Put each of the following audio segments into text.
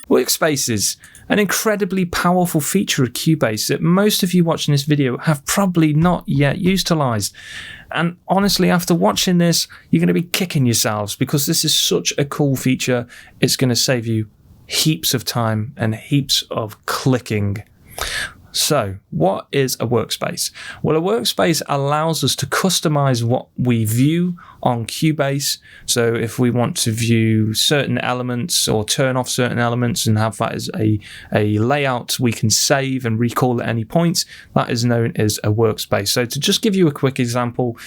Workspaces, an incredibly powerful feature of Cubase that most of you watching this video have probably not yet utilised. And honestly, after watching this, you're going to be kicking yourselves because this is such a cool feature. It's going to save you heaps of time and heaps of clicking. So, what is a workspace? Well, a workspace allows us to customize what we view on Cubase. So, if we want to view certain elements or turn off certain elements and have that as a layout we can save and recall at any point, that is known as a workspace. So, to just give you a quick example,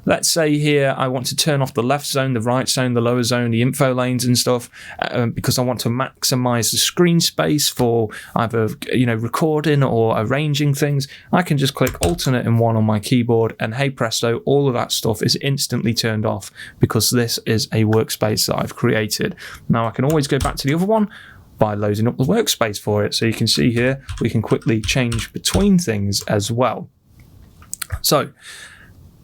let's say here I want to turn off the left zone, the right zone, the lower zone, the info lanes and stuff, because I want to maximize the screen space for either recording or arranging things. I can just click alternate in one on my keyboard, and hey presto, all of that stuff is instantly turned off because this is a workspace that I've created. Now I can always go back to the other one by loading up the workspace for it. So you can see here we can quickly change between things as well. So,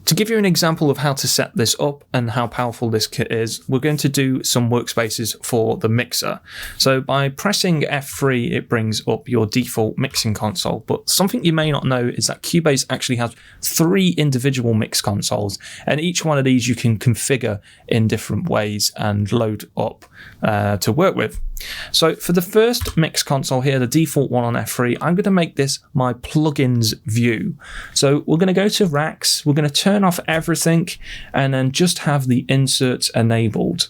to give you an example of how to set this up and how powerful this kit is, we're going to do some workspaces for the mixer. So by pressing F3, it brings up your default mixing console. But something you may not know is that Cubase actually has 3 individual mix consoles, and each one of these you can configure in different ways and load up to work with. So for the first mix console here, the default one on F3, I'm going to make this my plugins view. So we're going to go to racks, we're going to turn off everything and then just have the inserts enabled.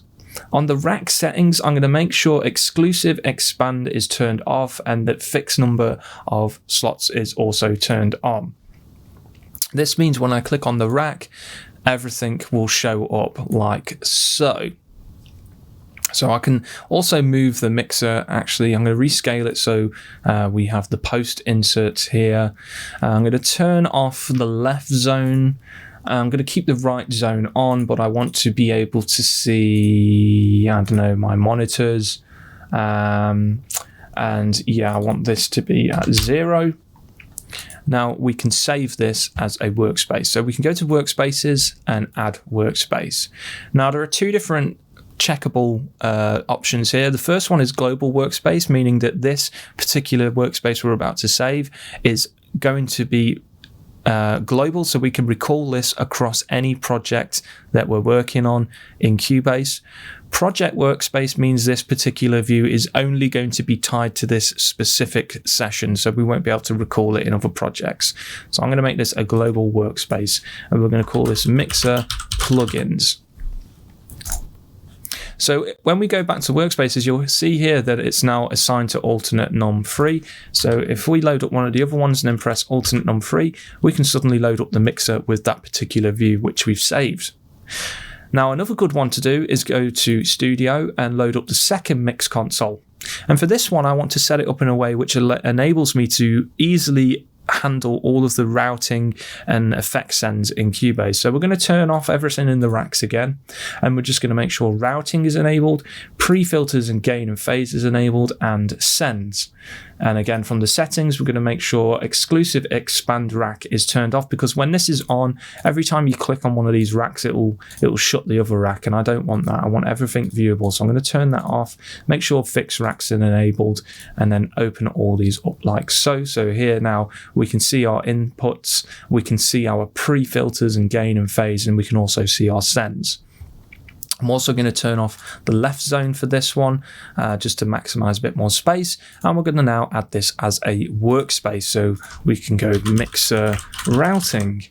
On the rack settings, I'm going to make sure exclusive expand is turned off and that fixed number of slots is also turned on. This means when I click on the rack, everything will show up like so. So I can also move the mixer. Actually, I'm going to rescale it so we have the post inserts here. I'm going to turn off the left zone. I'm going to keep the right zone on, but I want to be able to see, I don't know, my monitors. And yeah, I want this to be at 0. Now we can save this as a workspace. So we can go to Workspaces and add workspace. Now there are 2 different checkable options here. The first one is global workspace, meaning that this particular workspace we're about to save is going to be global, so we can recall this across any project that we're working on in Cubase. Project workspace means this particular view is only going to be tied to this specific session, so we won't be able to recall it in other projects. So I'm going to make this a global workspace, and we're going to call this Mixer Plugins. So when we go back to Workspaces, you'll see here that it's now assigned to alternate num3. So if we load up one of the other ones and then press alternate num3, we can suddenly load up the mixer with that particular view which we've saved. Now another good one to do is go to Studio and load up the second mix console. And for this one, I want to set it up in a way which enables me to easily handle all of the routing and effect sends in Cubase. So we're going to turn off everything in the racks again, and we're just going to make sure routing is enabled, pre-filters and gain and phase is enabled, and sends. And again, from the settings, we're going to make sure exclusive expand rack is turned off, because when this is on, every time you click on one of these racks, it will shut the other rack, and I don't want that. I want everything viewable, so I'm going to turn that off, make sure fixed racks are enabled, and then open all these up like so. So here now we can see our inputs, we can see our pre-filters and gain and phase, and we can also see our sends. I'm also going to turn off the left zone for this one, just to maximize a bit more space. And we're going to now add this as a workspace. So we can go mixer routing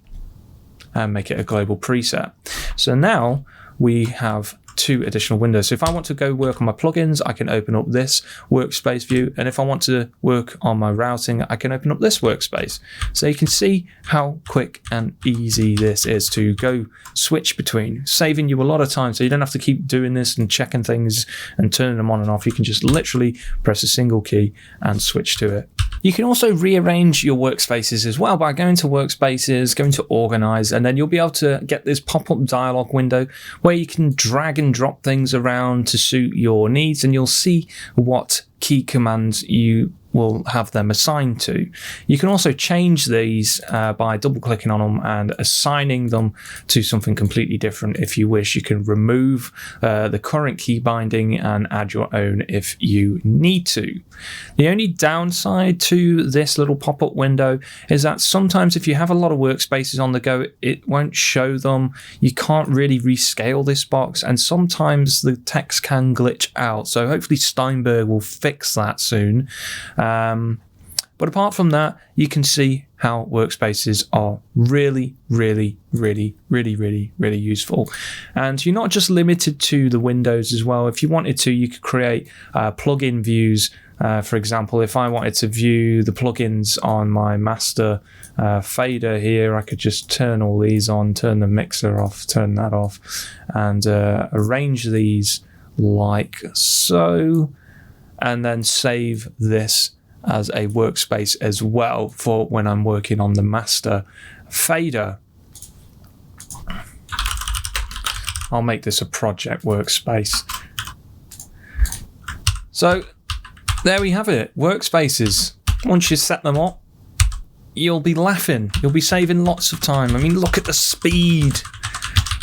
and make it a global preset. So now we have 2 additional windows. So if I want to go work on my plugins, I can open up this workspace view. And if I want to work on my routing, I can open up this workspace. So you can see how quick and easy this is to go switch between, saving you a lot of time. So you don't have to keep doing this and checking things and turning them on and off. You can just literally press a single key and switch to it. You can also rearrange your workspaces as well by going to Workspaces, going to Organize, and then you'll be able to get this pop-up dialog window where you can drag and drop things around to suit your needs, and you'll see what key commands you will have them assigned to. You can also change these by double clicking on them and assigning them to something completely different if you wish. You can remove the current key binding and add your own if you need to. The only downside to this little pop-up window is that sometimes if you have a lot of workspaces on the go, it won't show them. You can't really rescale this box, and sometimes the text can glitch out. So hopefully Steinberg will fix that soon. But apart from that, you can see how workspaces are really useful. And you're not just limited to the windows as well. If you wanted to, you could create plugin views. For example, if I wanted to view the plugins on my master fader here, I could just turn all these on, turn the mixer off, turn that off, and arrange these like so, and then save this as a workspace as well for when I'm working on the master fader. I'll make this a project workspace. So there we have it, workspaces. Once you set them up, you'll be laughing. You'll be saving lots of time. I mean, look at the speed.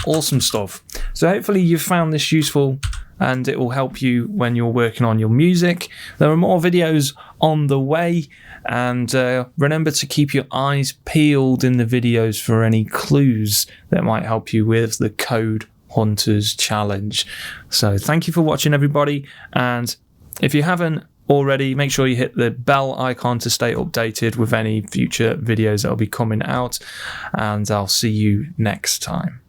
Awesome stuff. So hopefully you've found this useful and it will help you when you're working on your music. There are more videos on the way, and remember to keep your eyes peeled in the videos for any clues that might help you with the Code Hunters Challenge. So thank you for watching, everybody, and if you haven't already, make sure you hit the bell icon to stay updated with any future videos that will be coming out, and I'll see you next time.